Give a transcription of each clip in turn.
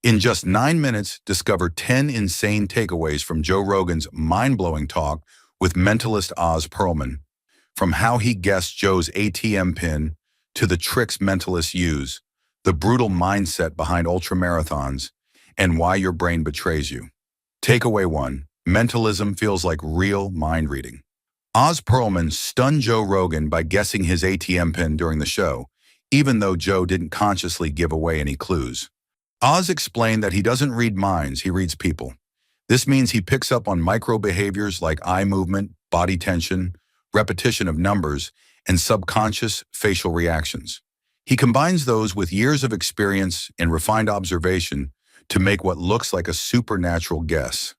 In just 9 minutes, discover 10 insane takeaways from Joe Rogan's mind-blowing talk with mentalist Oz Perlman. From how he guessed Joe's ATM pin to the tricks mentalists use, the brutal mindset behind ultramarathons, and why your brain betrays you. Takeaway 1. Mentalism feels like real mind reading. Oz Perlman stunned Joe Rogan by guessing his ATM pin during the show, even though Joe didn't consciously give away any clues. Oz explained that he doesn't read minds, he reads people. This means he picks up on micro behaviors like eye movement, body tension, repetition of numbers, and subconscious facial reactions. He combines those with years of experience and refined observation to make what looks like a supernatural guess.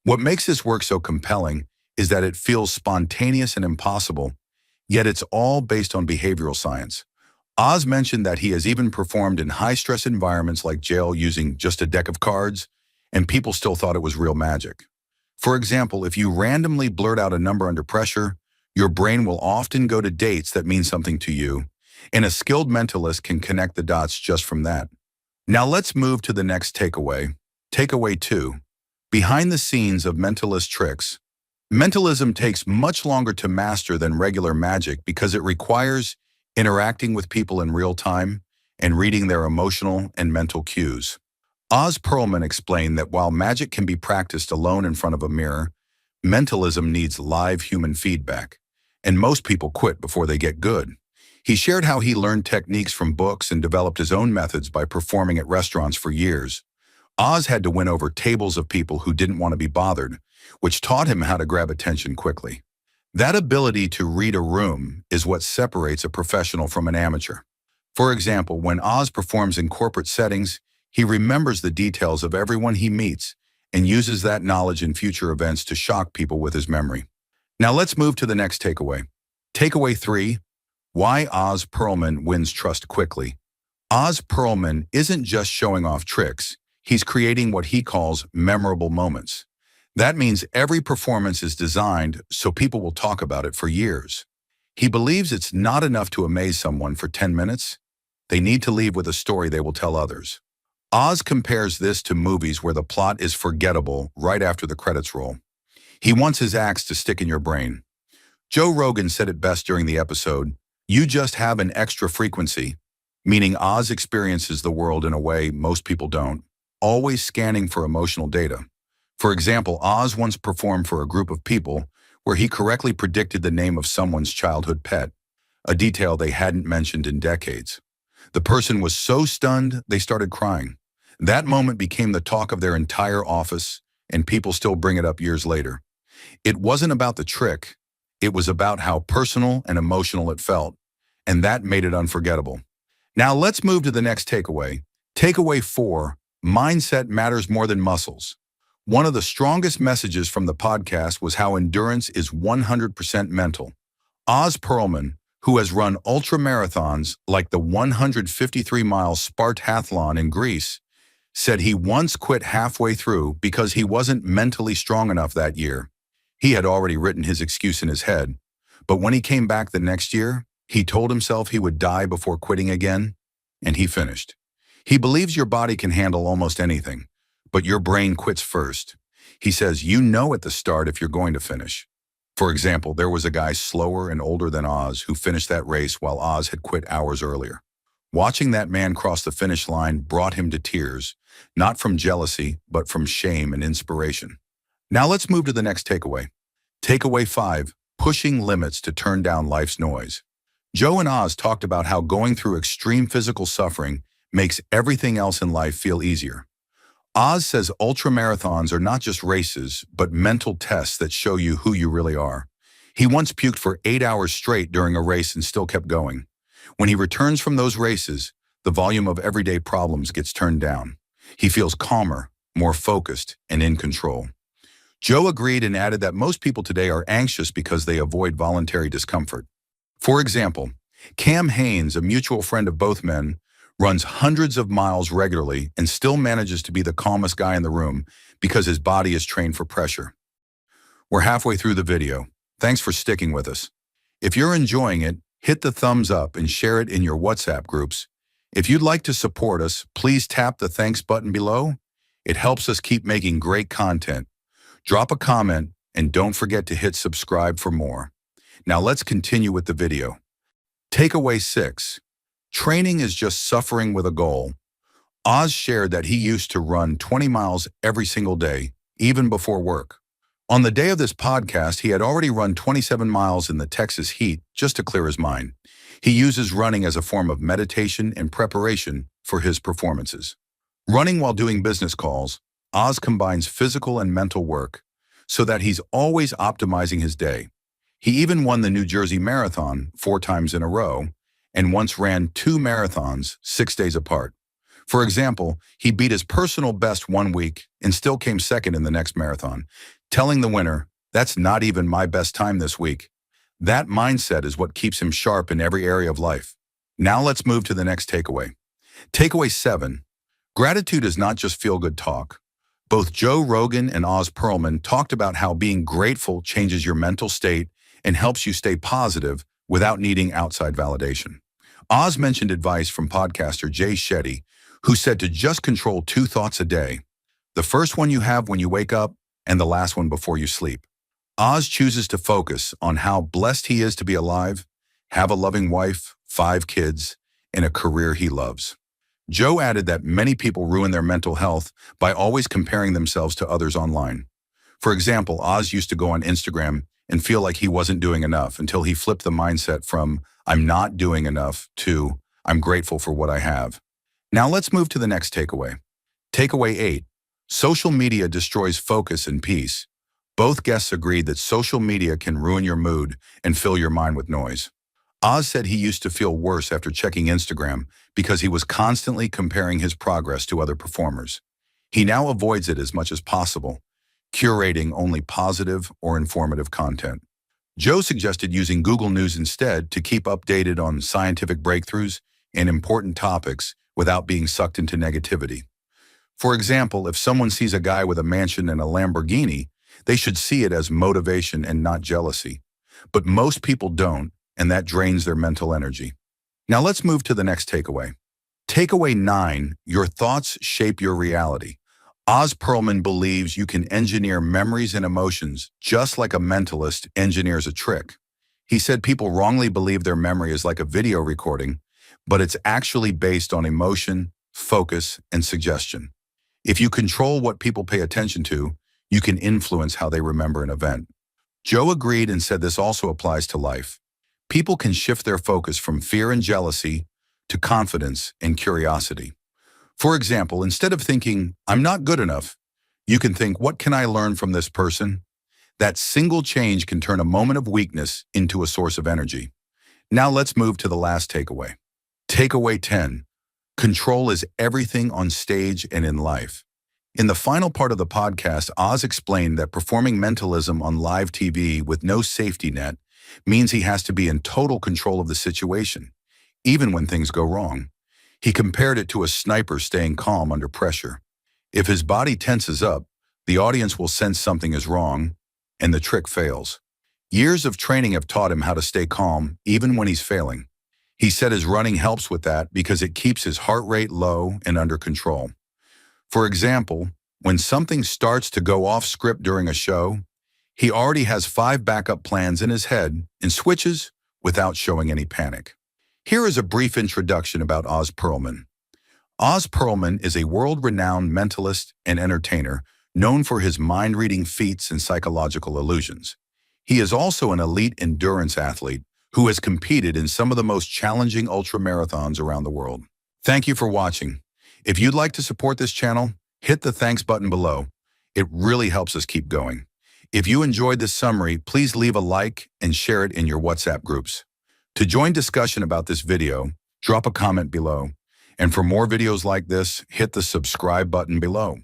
What makes this work so compelling is that it feels spontaneous and impossible, yet it's all based on behavioral science. Oz mentioned that he has even performed in high-stress environments like jail using just a deck of cards, and people still thought it was real magic. For example, if you randomly blurt out a number under pressure, your brain will often go to dates that mean something to you, and a skilled mentalist can connect the dots just from that. Now let's move to the next takeaway. Takeaway 2. Behind the scenes of mentalist tricks. Mentalism takes much longer to master than regular magic because it requires interacting with people in real time and reading their emotional and mental cues. Oz Perlman explained that while magic can be practiced alone in front of a mirror, mentalism needs live human feedback, and most people quit before they get good. He shared how he learned techniques from books and developed his own methods by performing at restaurants for years. Oz had to win over tables of people who didn't want to be bothered, which taught him how to grab attention quickly. That ability to read a room is what separates a professional from an amateur. For example, when Oz performs in corporate settings, he remembers the details of everyone he meets and uses that knowledge in future events to shock people with his memory. Now let's move to the next takeaway. Takeaway 3. Why Oz Perlman wins trust quickly. Oz Perlman isn't just showing off tricks, he's creating what he calls memorable moments. That means every performance is designed so people will talk about it for years. He believes it's not enough to amaze someone for 10 minutes. They need to leave with a story they will tell others. Oz compares this to movies where the plot is forgettable right after the credits roll. He wants his acts to stick in your brain. Joe Rogan said it best during the episode, "You just have an extra frequency," meaning Oz experiences the world in a way most people don't, always scanning for emotional data. For example, Oz once performed for a group of people where he correctly predicted the name of someone's childhood pet, a detail they hadn't mentioned in decades. The person was so stunned, they started crying. That moment became the talk of their entire office, and people still bring it up years later. It wasn't about the trick, it was about how personal and emotional it felt, and that made it unforgettable. Now let's move to the next takeaway. Takeaway 4, mindset matters more than muscles. One of the strongest messages from the podcast was how endurance is 100% mental. Oz Perlman, who has run ultramarathons like the 153-mile Spartathlon in Greece, said he once quit halfway through because he wasn't mentally strong enough that year. He had already written his excuse in his head, but when he came back the next year, he told himself he would die before quitting again, and he finished. He believes your body can handle almost anything, but your brain quits first. He says you know at the start if you're going to finish. For example, there was a guy slower and older than Oz who finished that race while Oz had quit hours earlier. Watching that man cross the finish line brought him to tears, not from jealousy, but from shame and inspiration. Now let's move to the next takeaway. Takeaway 5, pushing limits to turn down life's noise. Joe and Oz talked about how going through extreme physical suffering makes everything else in life feel easier. Oz says ultramarathons are not just races, but mental tests that show you who you really are. He once puked for 8 hours straight during a race and still kept going. When he returns from those races, the volume of everyday problems gets turned down. He feels calmer, more focused, and in control. Joe agreed and added that most people today are anxious because they avoid voluntary discomfort. For example, Cam Hanes, a mutual friend of both men, runs hundreds of miles regularly and still manages to be the calmest guy in the room because his body is trained for pressure. We're halfway through the video. Thanks for sticking with us. If you're enjoying it, hit the thumbs up and share it in your WhatsApp groups. If you'd like to support us, please tap the thanks button below. It helps us keep making great content. Drop a comment and don't forget to hit subscribe for more. Now let's continue with the video. Takeaway 6. Training is just suffering with a goal. Oz shared that he used to run 20 miles every single day, even before work. On the day of this podcast, he had already run 27 miles in the Texas heat just to clear his mind. He uses running as a form of meditation and preparation for his performances. Running while doing business calls, Oz combines physical and mental work so that he's always optimizing his day. He even won the New Jersey Marathon 4 times in a row and once ran 2 marathons 6 days apart. For example, he beat his personal best one week and still came second in the next marathon, telling the winner, "That's not even my best time this week." That mindset is what keeps him sharp in every area of life. Now let's move to the next takeaway. Takeaway 7. Gratitude is not just feel-good talk. Both Joe Rogan and Oz Pearlman talked about how being grateful changes your mental state and helps you stay positive without needing outside validation. Oz mentioned advice from podcaster Jay Shetty, who said to just control 2 thoughts a day. The first one you have when you wake up and the last one before you sleep. Oz chooses to focus on how blessed he is to be alive, have a loving wife, 5 kids, and a career he loves. Joe added that many people ruin their mental health by always comparing themselves to others online. For example, Oz used to go on Instagram and feel like he wasn't doing enough until he flipped the mindset from "I'm not doing enough" to "I'm grateful for what I have." Now let's move to the next takeaway. Takeaway 8. Social media destroys focus and peace. Both guests agreed that social media can ruin your mood and fill your mind with noise. Oz said he used to feel worse after checking Instagram because he was constantly comparing his progress to other performers. He now avoids it as much as possible, curating only positive or informative content. Joe suggested using Google News instead to keep updated on scientific breakthroughs and important topics without being sucked into negativity. For example, if someone sees a guy with a mansion and a Lamborghini, they should see it as motivation and not jealousy. But most people don't, and that drains their mental energy. Now let's move to the next takeaway. Takeaway 9, your thoughts shape your reality. Oz Pearlman believes you can engineer memories and emotions just like a mentalist engineers a trick. He said people wrongly believe their memory is like a video recording, but it's actually based on emotion, focus, and suggestion. If you control what people pay attention to, you can influence how they remember an event. Joe agreed and said this also applies to life. People can shift their focus from fear and jealousy to confidence and curiosity. For example, instead of thinking, "I'm not good enough," you can think, "What can I learn from this person?" That single change can turn a moment of weakness into a source of energy. Now let's move to the last takeaway. Takeaway 10. Control is everything on stage and in life. In the final part of the podcast, Oz explained that performing mentalism on live TV with no safety net means he has to be in total control of the situation, even when things go wrong. He compared it to a sniper staying calm under pressure. If his body tenses up, the audience will sense something is wrong, and the trick fails. Years of training have taught him how to stay calm, even when he's failing. He said his running helps with that because it keeps his heart rate low and under control. For example, when something starts to go off script during a show, he already has 5 backup plans in his head and switches without showing any panic. Here is a brief introduction about Oz Pearlman. Oz Pearlman is a world-renowned mentalist and entertainer known for his mind-reading feats and psychological illusions. He is also an elite endurance athlete who has competed in some of the most challenging ultramarathons around the world. Thank you for watching. If you'd like to support this channel, hit the thanks button below. It really helps us keep going. If you enjoyed this summary, please leave a like and share it in your WhatsApp groups. To join discussion about this video, drop a comment below. And for more videos like this, hit the subscribe button below.